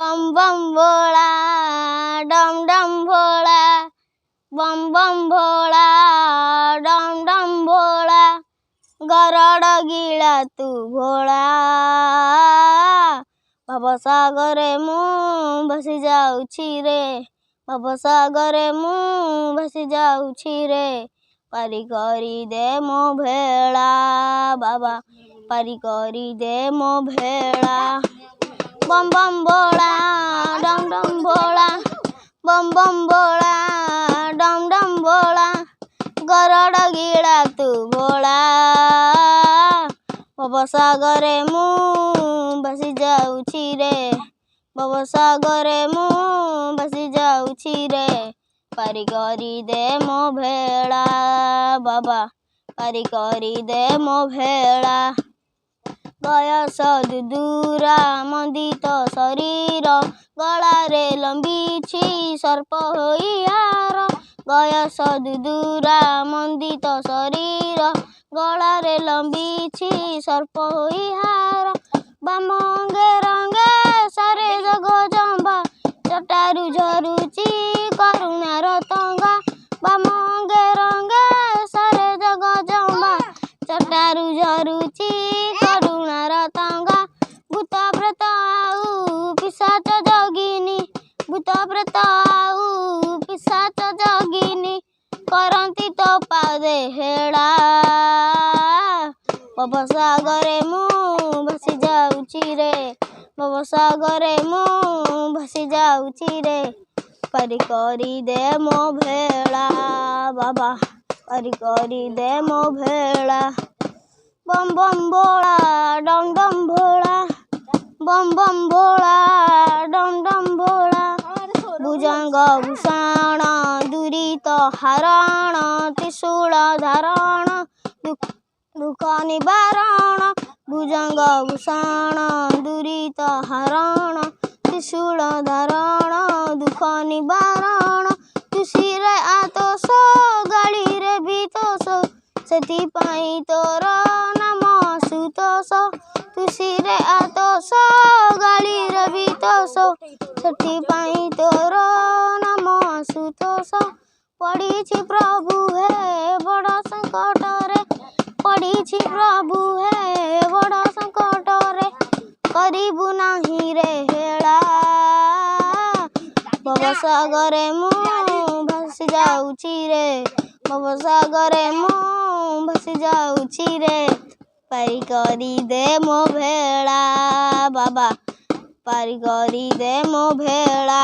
बम बम भोला डम डम भोला बम बम भोला डम डम भोला गरड़ गिला तू भोला भवसागरे मु भासी जाऊछि रे भवसागरे मु भासी जाऊछि रे पारी करी दे मो भेड़ा बाबा पारी करी दे मो भेड़ा बम बम भोला डम डम भोला बम बम भोला डम डम भोला गरड़ गिला तू भोला भवसागरे मु भासी जाऊछि रे भवसागरे मु भासी जाऊछि रे पारी करी दे मो भेड़ा बाबा पारी करी दे मो भेड़ा बयस दुदूरा मंदित शरीर गलारे लंबीछि सर्प होई हार बयस दुदूरा मंदित शरीर गलारे लंबीछि सर्प होई हार बामंगे रंगे सारे जग जंबा चटारू झरुची करुणार तंगा बामंगे रंगे सारे जग जंबा चटारू झरुची करुणार तंगा भूत प्रेत आउ पिशाच जगिनी भूत प्रेत आउ पिशाच जगिनी करंती तो पादे हेड़ा भवसागरे मु भासी जाऊछि रे भवसागरे मु भासी जाऊछि रे पारी करी दे मो भेड़ा बाबा पारी करी दे मो भेड़ा बम बम भोला डम डम भोला बम बम भोला डम डम भोला भुजंग भूषण दुरित हारण त्रिशूल धारण दुख निवारण भुजंग भूषण दुरित हारण त्रिशूल धारण दुख निवारण तुसीरे आतोष गाड़ी रे बीतोष सेथिपाई तोर नाम सुतोष तुसीरे आतोष गाड़ी रे बीतोष सेथिपाई तोर नाम सुतोष पड़ीछि प्रभु हे बड़ संकट रे पड़ीछि प्रभु हे बड़ संकट रे करिबु नाही रे हेला भवसागरे मु भासी जाऊछि रे भवसागरे मु भासी जाऊछि रे पारी करी दे मो भेड़ा बाबा पारी करी दे मो भेड़ा।